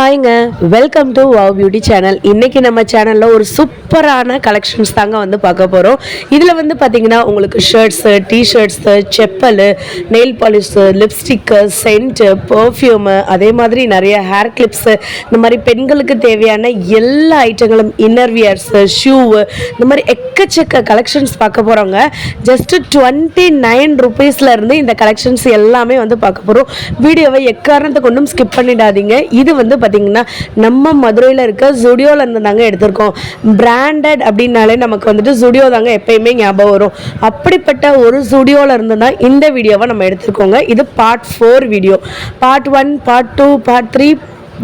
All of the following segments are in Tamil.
ஹாய்ங்க, welcome to wow beauty channel. இன்றைக்கி நம்ம சேனலில் ஒரு சூப்பரான கலெக்ஷன்ஸ் தாங்க வந்து பார்க்க போகிறோம். இதில் வந்து பார்த்திங்கன்னா உங்களுக்கு shirts, T-shirts, chappal, nail polish, lipstick, scent, perfume, அதே மாதிரி நிறைய ஹேர் கிளிப்ஸு, இந்த மாதிரி பெண்களுக்கு தேவையான எல்லா ஐட்டங்களும், இன்னர் வியர்ஸு, ஷூவு, இந்த மாதிரி எக்கச்சக்க கலெக்ஷன்ஸ் பார்க்க போகிறோங்க. ஜஸ்ட்டு 29 rupeesலேருந்து இந்த கலெக்ஷன்ஸ் எல்லாமே வந்து பார்க்க போகிறோம். வீடியோவை எக்காரணத்தை கொண்டும் ஸ்கிப் பண்ணிடாதீங்க. இது வந்து பார்த்தீங்கன்னா நம்ம மதுரையில் இருக்க ஜுடியோல இருந்து தாங்க எடுத்திருக்கோம். பிராண்டட் அப்படின்னாலே நமக்கு வந்துட்டு ஜுடியோ தாங்க எப்பயுமே ஞாபகம் வரும். அப்படிப்பட்ட ஒரு ஜுடியோல இருந்து தான் இந்த வீடியோவை நம்ம எடுத்திருக்கோங்க. இது part 4 video. Part 1, part 2, part 3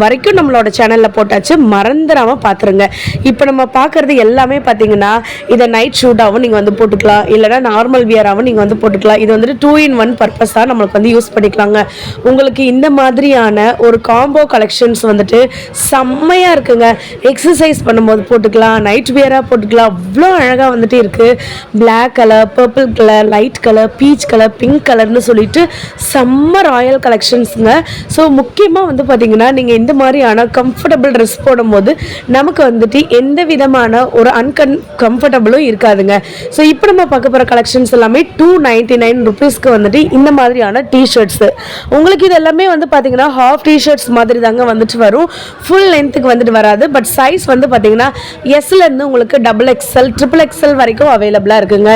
வரைக்கும் நம்மளோட சேனலில் போட்டாச்சு, மறந்துடாமல் பார்த்துருங்க. இப்போ நம்ம பார்க்குறது எல்லாமே பார்த்தீங்கன்னா இதை நைட் ஷூட்டாகவும் நீங்கள் வந்து போட்டுக்கலாம், இல்லைனா நார்மல் வியராகவும் நீங்கள் வந்து போட்டுக்கலாம். இது வந்துட்டு 2-in-1 பர்பஸாக நம்மளுக்கு வந்து யூஸ் பண்ணிக்கலாங்க. உங்களுக்கு இந்த மாதிரியான ஒரு காம்போ கலெக்ஷன்ஸ் வந்துட்டு செம்மையாக இருக்குங்க. எக்ஸசைஸ் பண்ணும்போது போட்டுக்கலாம், நைட் வியராக போட்டுக்கலாம். அவ்வளோ அழகாக வந்துட்டு இருக்குது. Black colour, purple colour, light colour, peach colour, pink கலர்னு சொல்லிட்டு செம்ம ராயல் கலெக்ஷன்ஸுங்க. ஸோ முக்கியமாக வந்து பார்த்தீங்கன்னா நீங்கள் இந்த மாதிரியான கம்ஃபர்டபுள் ட்ரெஸ் போடும்போது நமக்கு வந்துட்டு எந்த விதமான ஒரு கம்ஃபர்டபுளும் இருக்காதுங்க. ஸோ இப்போ நம்ம பார்க்க போகிற கலெக்ஷன்ஸ் எல்லாமே 299 rupeesக்கு வந்துட்டு இந்த மாதிரியான டிஷர்ட்ஸு. உங்களுக்கு இது எல்லாமே வந்து பார்த்தீங்கன்னா ஹாஃப் டிஷர்ட்ஸ் மாதிரி தாங்க வந்துட்டு வரும். ஃபுல் லென்த்துக்கு வந்துட்டு வராது. பட் சைஸ் வந்து பார்த்தீங்கன்னா எஸ்லேருந்து உங்களுக்கு XXL, XXXL வரைக்கும் அவைலபிளாக இருக்குங்க.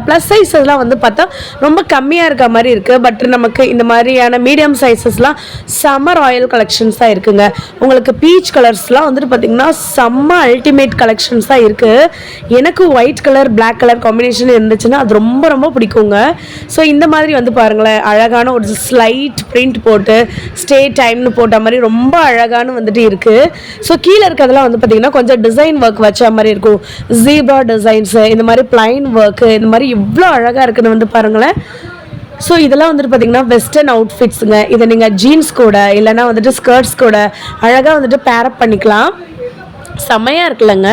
ப்ளஸ் சைஸஸ்லாம் வந்து பார்த்தா ரொம்ப கம்மியாக இருக்க மாதிரி இருக்குது. பட் நமக்கு இந்த மாதிரியான மீடியம் சைஸஸ்லாம் செம்ம ராயல் கலெக்ஷன்ஸாக இருக்குங்க. உங்களுக்கு பீச் கலர்ஸ்லாம் வந்துட்டு பார்த்தீங்கன்னா செம்ம அல்டிமேட் கலெக்ஷன்ஸாக இருக்குது. எனக்கு white colour, black colour combination இருந்துச்சுன்னா அது ரொம்ப ரொம்ப பிடிக்குங்க. ஸோ இந்த மாதிரி வந்து பாருங்களேன், அழகான ஒரு ஸ்லைட் பிரிண்ட் போட்டு ஸ்டே டைம்னு போட்ட மாதிரி ரொம்ப அழகான வந்துட்டு இருக்குது. ஸோ கீழே இருக்கிறதெல்லாம் வந்து பார்த்தீங்கன்னா கொஞ்சம் டிசைன் ஒர்க் வச்ச மாதிரி இருக்கும். ஜீப்ரா டிசைன்ஸு, இந்த மாதிரி பிளைன் ஒர்க்கு, இந்த மாதிரி இவ்வளோ அழகாக இருக்குன்னு வந்து பாருங்களேன். ஸோ இதெல்லாம் வந்துட்டு பார்த்தீங்கன்னா வெஸ்டர்ன் அவுட்ஃபிட்ஸுங்க. இதை நீங்கள் ஜீன்ஸ் கூட இல்லைனா வந்துட்டு ஸ்கர்ட்ஸ் கூட அழகாக வந்துட்டு பேரப் பண்ணிக்கலாம். செம்மையாக இருக்குல்லங்க.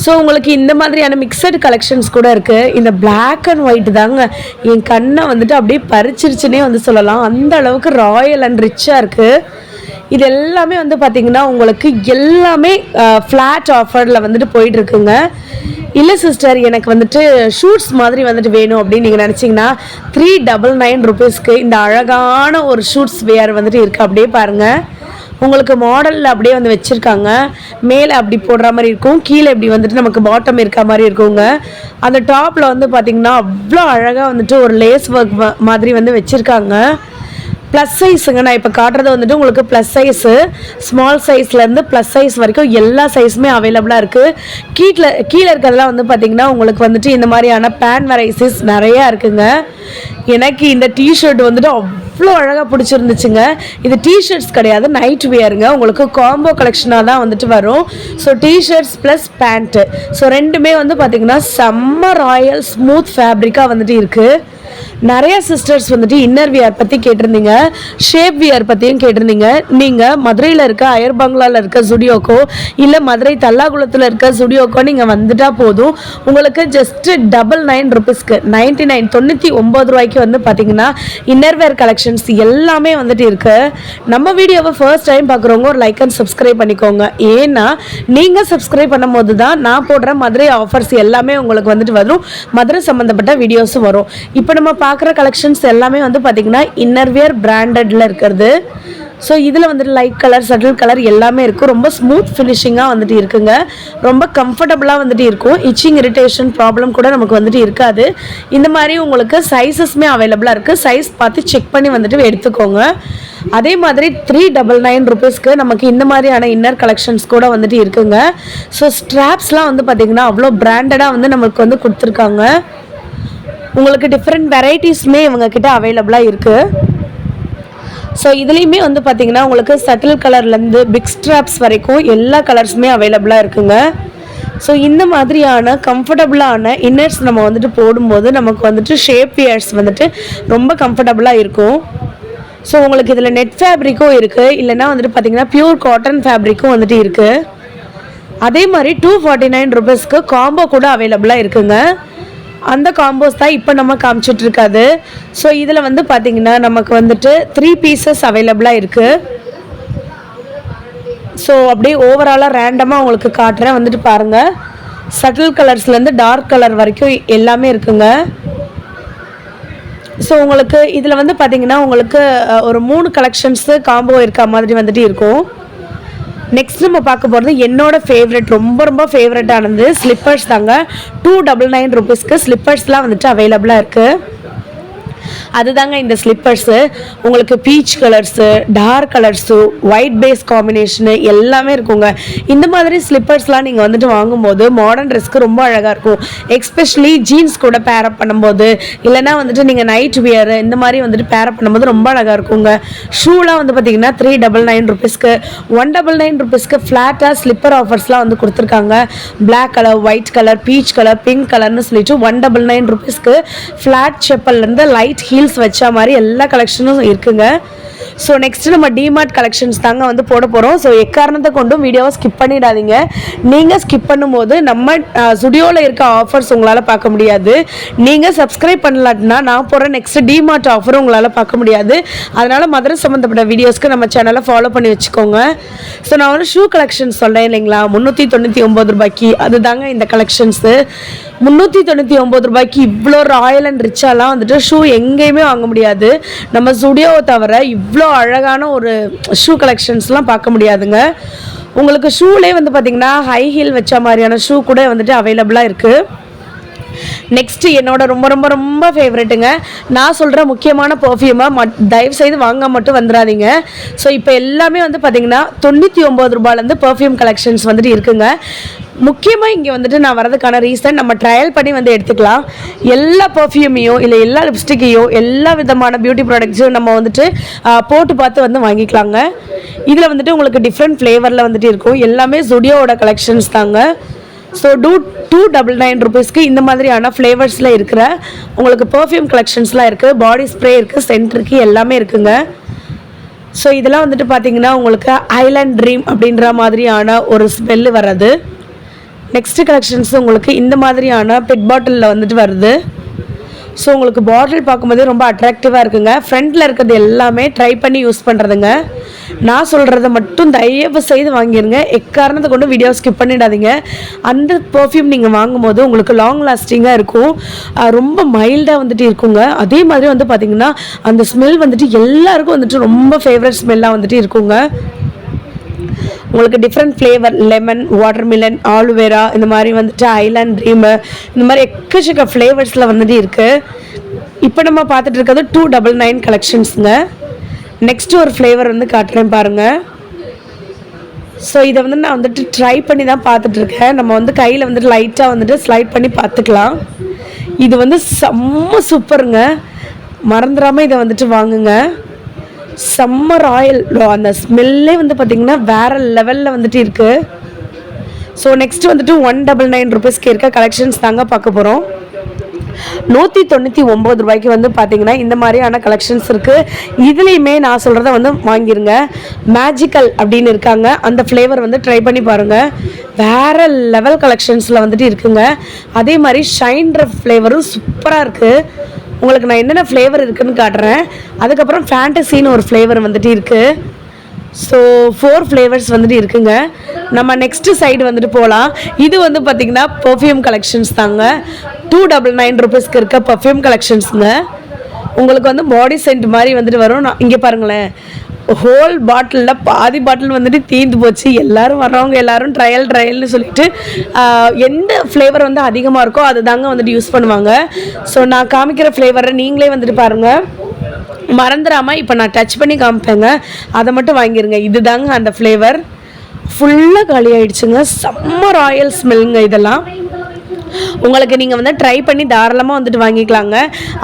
ஸோ உங்களுக்கு இந்த மாதிரியான மிக்சடு கலெக்ஷன்ஸ் கூட இருக்குது. இந்த பிளாக் அண்ட் ஒயிட் தாங்க என் கண்ணை வந்துட்டு அப்படியே பறிச்சிருச்சுன்னே வந்து சொல்லலாம். அந்த அளவுக்கு ராயல் அண்ட் ரிச்சாக இருக்குது. இது எல்லாமே வந்து பார்த்திங்கன்னா உங்களுக்கு எல்லாமே ஃப்ளாட் ஆஃபரில் வந்துட்டு போயிட்டுருக்குங்க. இல்லை சிஸ்டர், எனக்கு வந்துட்டு ஷூட்ஸ் மாதிரி வந்துட்டு வேணும் அப்படின்னு நீங்கள் நினச்சிங்கன்னா 399 rupeesக்கு இந்த அழகான ஒரு ஷூட்ஸ் வேர் வந்துட்டு இருக்குது. அப்படியே பாருங்கள், உங்களுக்கு மாடலில் அப்படியே வந்து வச்சுருக்காங்க. மேலே அப்படி போடுற மாதிரி இருக்கும், கீழே இப்படி வந்துட்டு நமக்கு பாட்டம் இருக்க மாதிரி இருக்குங்க. அந்த டாப்பில் வந்து பார்த்திங்கன்னா அவ்வளோ அழகாக வந்துட்டு ஒரு லேஸ் ஒர்க் மாதிரி வந்து வச்சுருக்காங்க. ப்ளஸ் சைஸுங்க. நான் இப்போ காட்டுறது வந்துட்டு உங்களுக்கு ப்ளஸ் சைஸு, ஸ்மால் சைஸ்லேருந்து ப்ளஸ் சைஸ் வரைக்கும் எல்லா சைஸுமே அவைலபிளாக இருக்குது. கீழே இருக்கிறதெல்லாம் வந்து பார்த்திங்கன்னா உங்களுக்கு வந்துட்டு இந்த மாதிரியான பேன் வெரைட்டிஸ் நிறையா இருக்குங்க. எனக்கு இந்த டிஷர்ட் வந்துட்டு அவ்வளோ அழகாக பிடிச்சிருந்துச்சுங்க. இது டிஷர்ட்ஸ் கிடையாது, நைட் வியருங்க. உங்களுக்கு காம்போ கலெக்ஷனாக தான் வந்துட்டு வரும். So T-shirts plus pant, so ரெண்டுமே வந்து பார்த்திங்கன்னா செம்ம ராயல் ஸ்மூத் ஃபேப்ரிக்காக வந்துட்டு இருக்குது. நிறைய சிஸ்டர்ஸ் வந்துட்டு இன்னர் வியர் பற்றி கேட்டிருந்தீங்க, ஷேப் வியர் பற்றியும் கேட்டிருந்தீங்க. நீங்கள் மதுரையில் இருக்க அயர் பங்களாவில் இருக்க ஜுடியோக்கோ இல்லை மதுரை தல்லாகுளத்தில் இருக்க ஜுடியோக்கோ நீங்கள் வந்துட்டால் போதும். உங்களுக்கு ஜஸ்ட்டு 99 rupeesக்கு 99 ரூபாய்க்கு வந்து பார்த்தீங்கன்னா இன்னர் வேர் கலெக்ஷன்ஸ் எல்லாமே வந்துட்டு இருக்குது. நம்ம வீடியோவை ஃபர்ஸ்ட் டைம் பார்க்குறவங்க ஒரு லைக் அண்ட் சப்ஸ்கிரைப் பண்ணிக்கோங்க. ஏன்னா நீங்கள் சப்ஸ்கிரைப் பண்ணும் போது தான் நான் போடுற மதுரை ஆஃபர்ஸ் எல்லாமே உங்களுக்கு வந்துட்டு வரும், மதுரை சம்மந்தப்பட்ட வீடியோஸும் வரும். இப்போ நம்ம பார்க்குற கலெக்ஷன்ஸ் எல்லாமே வந்து பார்த்திங்கன்னா இன்னர் வியர் பிராண்டடில் இருக்கிறது. ஸோ இதில் வந்துட்டு லைட் கலர், சட்டில் கலர் எல்லாமே இருக்கும். ரொம்ப ஸ்மூத் ஃபினிஷிங்காக வந்துட்டு இருக்குங்க. ரொம்ப கம்ஃபர்டபுளாக வந்துட்டு இருக்கும். இச்சிங் இரிட்டேஷன் ப்ராப்ளம் கூட நமக்கு வந்துட்டு இருக்காது. இந்த மாதிரி உங்களுக்கு சைஸஸ்மே அவைலபிளாக இருக்குது. சைஸ் பார்த்து செக் பண்ணி வந்துட்டு எடுத்துக்கோங்க. அதே மாதிரி 399 rupeesக்கு நமக்கு இந்த மாதிரியான இன்னர் கலெக்ஷன்ஸ் கூட வந்துட்டு இருக்குங்க. ஸோ ஸ்ட்ராப்ஸ்லாம் வந்து பார்த்திங்கன்னா அவ்வளோ பிராண்டடாக வந்து நமக்கு வந்து கொடுத்துருக்காங்க. உங்களுக்கு டிஃப்ரெண்ட் வெரைட்டிஸ்மே இவங்கக்கிட்ட அவைலபிளாக இருக்குது. ஸோ இதுலேயுமே வந்து பார்த்திங்கன்னா உங்களுக்கு சட்டில் கலர்லேருந்து பிக் ஸ்ட்ராப்ஸ் வரைக்கும் எல்லா கலர்ஸுமே அவைலபிளாக இருக்குங்க. ஸோ இந்த மாதிரியான கம்ஃபர்டபுளான இன்னர்ஸ் நம்ம வந்துட்டு போடும்போது நமக்கு வந்துட்டு ஷேப் வியர்ஸ் வந்துட்டு ரொம்ப கம்ஃபர்டபுளாக இருக்கும். ஸோ உங்களுக்கு இதில் நெட் ஃபேப்ரிக்கும் இருக்குது, இல்லைனா வந்துட்டு பார்த்திங்கன்னா பியூர் காட்டன் ஃபேப்ரிக்கும் வந்துட்டு இருக்குது. அதே மாதிரி 249 rupeesக்கு காம்போ கூட அவைலபிளாக இருக்குங்க. அந்த காம்போஸ் தான் இப்போ நம்ம காமிச்சிட்டு இருக்காது. ஸோ இதில் வந்து பார்த்திங்கன்னா நமக்கு வந்துட்டு 3 pieces அவைலபிளாக இருக்குது. ஸோ அப்படியே ஓவராலாக ரேண்டமாக உங்களுக்கு காட்டுறேன், வந்துட்டு பாருங்கள். சட்டில் கலர்ஸ்லேருந்து டார்க் கலர் வரைக்கும் எல்லாமே இருக்குங்க. ஸோ உங்களுக்கு இதில் வந்து பார்த்தீங்கன்னா உங்களுக்கு ஒரு 3 கலெக்ஷன்ஸு காம்போ இருக்க மாதிரி வந்துட்டு இருக்கும். நெக்ஸ்ட் நம்ம பார்க்க போகிறது என்னோட ஃபேவரட், ரொம்ப ரொம்ப ஃபேவரட்டானது ஸ்லிப்பர்ஸ் தாங்க. 299 ருபீஸ்க்கு ஸ்லிப்பர்ஸ்லாம் வந்துட்டு அவைலபிளாக இருக்குது. அதுதாங்க இந்த ஸ்லிப்பர்ஸு. உங்களுக்கு peach colours, dark colours, white base combination எல்லாமே இருக்குங்க. இந்த மாதிரி ஸ்லிப்பர்ஸ்லாம் நீங்கள் வந்துட்டு வாங்கும்போது மாடர்ன் ட்ரெஸ்க்கு ரொம்ப அழகாக இருக்கும். எஸ்பெஷலி ஜீன்ஸ் கூட பேரப் பண்ணும்போது, இல்லைனா வந்துட்டு நீங்கள் நைட் வியர் இந்த மாதிரி வந்துட்டு பேரப் பண்ணும்போது ரொம்ப அழகாக இருக்குங்க. ஷூலாம் வந்து பார்த்தீங்கன்னா 399 ருபீஸ்க்கு, 199 ருபீஸ்க்கு ஃப்ளாட்டாக ஸ்லிப்பர் ஆஃபர்ஸ்லாம் வந்து கொடுத்துருக்காங்க. Black colour, white colour, peach colour, pink கலர்னு சொல்லிட்டு 199 ருபீஸ்க்கு ஃப்ளாட் செப்பல்லேருந்து லைட் ஹீல்ஸ் வச்ச மாதிரி எல்லா கலெக்ஷனும் இருக்குங்க. ஸோ நெக்ஸ்ட் நம்ம டிமார்ட் கலெக்ஷன்ஸ் தாங்க வந்து போட போகிறோம். ஸோ எக்காரணத்தை கொண்டும் வீடியோவை ஸ்கிப் பண்ணிடாதீங்க. நீங்கள் ஸ்கிப் பண்ணும்போது நம்ம ஸ்டுடியோவில் இருக்க ஆஃபர்ஸ் உங்களால் பார்க்க முடியாது. நீங்கள் சப்ஸ்கிரைப் பண்ணலாட்டினா நான் போகிற நெக்ஸ்ட் டிமார்ட் ஆஃபரும் உங்களால் பார்க்க முடியாது. அதனால் மதுரை சம்மந்தப்பட்ட வீடியோஸ்க்கு நம்ம சேனலை ஃபாலோ பண்ணி வச்சுக்கோங்க. ஸோ நான் ஒரு ஷூ கலெக்ஷன்ஸ் சொல்கிறேன் இல்லைங்களா, 399 ரூபாய்க்கு. அதுதாங்க இந்த கலெக்ஷன்ஸு. 399 ரூபாய்க்கு இவ்வளோ ராயல் அண்ட் ரிச்சாலாம் வந்துட்டு ஷூ எங்கேயுமே வாங்க முடியாது. நம்ம ஸ்டுடியோவை தவிர இவ்வளோ அழகான ஒரு ஷூ கலெக்ஷன்ஸ்லாம் பார்க்க முடியாதுங்க. உங்களுக்கு ஷூலே வந்து பார்த்திங்கன்னா ஹை ஹீல் வச்ச மாதிரியான ஷூ கூட வந்துட்டு அவைலபிளாக இருக்குது. நெக்ஸ்ட் என்னோட ரொம்ப ரொம்ப ரொம்ப ஃபேவரெட்டுங்க. நான் சொல்கிற முக்கியமான பர்ஃப்யூமை தயவு செய்து வாங்க மட்டும் வந்துடாதீங்க. ஸோ இப்போ எல்லாமே வந்து பார்த்திங்கன்னா 99 ரூபாயிலேருந்து பர்ஃப்யூம் கலெக்ஷன்ஸ் வந்துட்டு இருக்குங்க. முக்கியமாக இங்கே வந்துட்டு நான் வரதுக்கான ரீசன், நம்ம ட்ரையல் பண்ணி வந்து எடுத்துக்கலாம். எல்லா பர்ஃப்யூமையும் இல்லை எல்லா லிப்ஸ்டிக்கையும் எல்லா விதமான பியூட்டி ப்ராடக்ட்ஸையும் நம்ம வந்துட்டு போட்டு பார்த்து வந்து வாங்கிக்கலாங்க. இதில் வந்துட்டு உங்களுக்கு டிஃப்ரெண்ட் ஃப்ளேவரில் வந்துட்டு இருக்கும். எல்லாமே ஸ்டுடியோவோட கலெக்ஷன்ஸ் தாங்க. ஸோ 299 ருபீஸ்க்கு இந்த மாதிரியான ஃப்ளேவர்ஸில் இருக்கிற உங்களுக்கு பர்ஃப்யூம் கலெக்ஷன்ஸ்லாம் இருக்குது. பாடி ஸ்ப்ரே இருக்குது, சென்ட் இருக்குது, எல்லாமே இருக்குங்க. ஸோ இதெல்லாம் வந்துட்டு பார்த்தீங்கன்னா உங்களுக்கு ஐலாண்ட் ட்ரீம் அப்படின்ற மாதிரியான ஒரு ஸ்மெல்லு வர்றது. நெக்ஸ்ட்டு கலெக்ஷன்ஸ் உங்களுக்கு இந்த மாதிரியான பெட் பாட்டிலில் வந்துட்டு வருது. ஸோ உங்களுக்கு பாட்டில் பார்க்கும்போதே ரொம்ப அட்ராக்டிவாக இருக்குங்க. ஃப்ரண்ட்டில் இருக்கிறது எல்லாமே ட்ரை பண்ணி யூஸ் பண்ணுறதுங்க. நான் சொல்கிறத மட்டும் தயவு செய்து வாங்கிடுங்க. எக்காரணத்தை கொண்டு வீடியோ ஸ்கிப் பண்ணிடாதீங்க. அந்த பர்ஃப்யூம் நீங்கள் வாங்கும்போது உங்களுக்கு லாங் லாஸ்டிங்காக இருக்கும், ரொம்ப மைல்டாக வந்துட்டு இருக்குங்க. அதே மாதிரி வந்து பார்த்திங்கன்னா அந்த ஸ்மெல் வந்துட்டு எல்லாருக்கும் வந்துட்டு ரொம்ப ஃபேவரட் ஸ்மெல்லாக வந்துட்டு இருக்குங்க. உங்களுக்கு different flavour, lemon, watermelon, aloe vera, இந்த மாதிரி வந்துட்டு ஐலாண்ட் ட்ரீமு, இந்த மாதிரி எக்கச்சக்க ஃப்ளேவர்ஸில் வந்துட்டு இருக்குது. இப்போ நம்ம பார்த்துட்டு இருக்கிறது 299 கலெக்ஷன்ஸுங்க. நெக்ஸ்ட்டு ஒரு ஃப்ளேவர் வந்து காட்டுறேன் பாருங்கள். ஸோ இதை வந்து நான் வந்துட்டு ட்ரை பண்ணி தான் பார்த்துட்ருக்கேன். நம்ம வந்து கையில் வந்துட்டு லைட்டாக வந்துட்டு ஸ்லைட் பண்ணி பார்த்துக்கலாம். இது வந்து செம்ம சூப்பருங்க. மறந்துடாமல் இதை வந்துட்டு வாங்குங்க. செம்ம ராயல், அந்த ஸ்மெல்லே வந்து பார்த்திங்கன்னா வேறு லெவலில் வந்துட்டு இருக்குது. ஸோ நெக்ஸ்ட் வந்துட்டு 199 ருபீஸ்க்கு இருக்க கலெக்ஷன்ஸ் தாங்க பார்க்க போகிறோம். 199 ரூபாய்க்கு வந்து பார்த்தீங்கன்னா இந்த மாதிரியான கலெக்ஷன்ஸ் இருக்குது. இதுலேயுமே நான் சொல்கிறத வந்து வாங்கிருங்க. மேஜிக்கல் அப்படின்னு இருக்காங்க, அந்த ஃப்ளேவர் வந்து ட்ரை பண்ணி பாருங்கள். வேறு லெவல் கலெக்ஷன்ஸில் வந்துட்டு இருக்குங்க. அதே மாதிரி ஷைன்ற ஃப்ளேவரும் சூப்பராக இருக்குது. உங்களுக்கு நான் என்னென்ன ஃப்ளேவர் இருக்குதுன்னு காட்டுறேன். அதுக்கப்புறம் ஃபேண்டசின்னு ஒரு ஃப்ளேவர் வந்துட்டு இருக்குது. ஸோ 4 ஃப்ளேவர்ஸ் வந்துட்டு இருக்குங்க. நம்ம நெக்ஸ்ட்டு சைடு வந்துட்டு போகலாம். இது வந்து பார்த்திங்கன்னா பர்ஃப்யூம் கலெக்ஷன்ஸ் தாங்க. 299 ருபீஸ்க்கு இருக்க பர்ஃப்யூம் கலெக்ஷன்ஸுங்க. உங்களுக்கு வந்து பாடி சென்ட் மாதிரி வந்துட்டு வரும். நான் இங்கே பாருங்களேன், ஹோல் பாட்டிலில் பாதி பாட்டில் வந்துட்டு தீர்ந்து போச்சு. எல்லோரும் வர்றவங்க எல்லோரும் ட்ரையல்னு சொல்லிட்டு எந்த ஃப்ளேவர் வந்து அதிகமாக இருக்கோ அது தாங்க வந்துட்டு யூஸ் பண்ணுவாங்க. ஸோ நான் காமிக்கிற ஃப்ளேவரை நீங்களே வந்துட்டு பாருங்கள். மறந்துடாமல் இப்போ நான் டச் பண்ணி காமிப்பேங்க, அதை மட்டும் வாங்கிடுங்க. இது தாங்க அந்த ஃப்ளேவர். ஃபுல்லாக காலி ஆகிடுச்சுங்க. செம்ம ராயல் ஸ்மெல்லுங்க இதெல்லாம். உங்களுக்கு நீங்கள் வந்து ட்ரை பண்ணி தாராளமாக வந்துட்டு வாங்கிக்கலாங்க.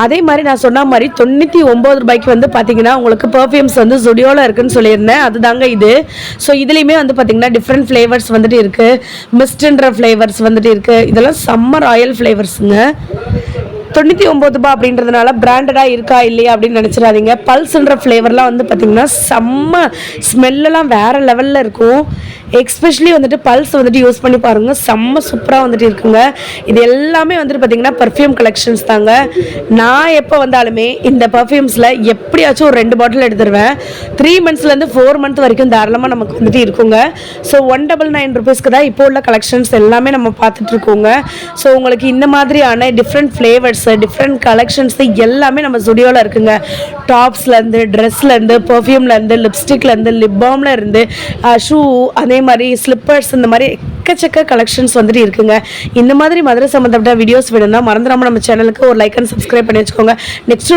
அதே மாதிரி நான் சொன்ன மாதிரி 99 ரூபாய்க்கு வந்து பார்த்தீங்கன்னா உங்களுக்கு பர்ஃப்யூம்ஸ் வந்து ஸ்டுடியோவில் இருக்குதுன்னு சொல்லியிருந்தேன். அதுதாங்க இது. ஸோ இதுலேயுமே வந்து பார்த்திங்கன்னா டிஃப்ரெண்ட் ஃப்ளேவர்ஸ் வந்துட்டு இருக்குது. மிஸ்ட்ன்ற ஃப்ளேவர்ஸ் வந்துட்டு இருக்குது. இதெல்லாம் செம்ம ராயல் ஃப்ளேவர்ஸுங்க. 99 ரூபாய் அப்படின்றதுனால பிராண்டடாக இருக்கா இல்லையா அப்படின்னு நினச்சிடாதீங்க. பல்ஸ்ன்ற ஃப்ளேவர்லாம் வந்து பார்த்திங்கன்னா செம்ம ஸ்மெல்லாம் வேறு லெவலில் இருக்கும். எக்ஸ்பெஷலி வந்துட்டு பல்ஸ் வந்துட்டு யூஸ் பண்ணி பாருங்கள், செம்ம சூப்பராக வந்துட்டு இருக்குங்க. இது எல்லாமே வந்துட்டு பார்த்தீங்கன்னா பர்ஃப்யூம் கலெக்ஷன்ஸ் தாங்க. நான் எப்போ வந்தாலுமே இந்த பர்ஃப்யூம்ஸில் எப்படியாச்சும் ஒரு 2 பாட்டில் எடுத்துருவேன். 3 மந்த்ஸ்லேருந்து 4 மந்த் வரைக்கும் தாராளமாக நமக்கு வந்துட்டு இருக்குங்க. ஸோ 199 ருபீஸ்க்கு தான் இப்போ உள்ள கலெக்ஷன்ஸ் எல்லாமே நம்ம பார்த்துட்டு இருக்கோங்க. ஸோ உங்களுக்கு இந்த மாதிரியான டிஃப்ரெண்ட் ஃப்ளேவர்ஸ், டிஃப்ரெண்ட் கலெக்ஷன்ஸ் எல்லாமே நம்ம ஸ்டுடியோவில் இருக்குங்க. டாப்ஸ்லேருந்து, ட்ரெஸ்லேருந்து, பர்ஃப்யூம்லேருந்து, லிப்ஸ்டிக்லேருந்து, லிப் பாம்ல இருந்து, ஷூ, அதே மாதிரி ஸ்லிப்பர்ஸ், இந்த மாதிரி எக்கச்சக்க கலெக்ஷன்ஸ் வந்துட்டு இருக்குங்க. இந்த மாதிரி மதுரை சம்மந்தப்பட்ட வீடியோஸ் வேணும்னா மறந்துடாமல் நம்ம சேனலுக்கு ஒரு லைக் அண்ட் சப்ஸ்கிரைப் பண்ணி வச்சுக்கோங்க. நெக்ஸ்ட்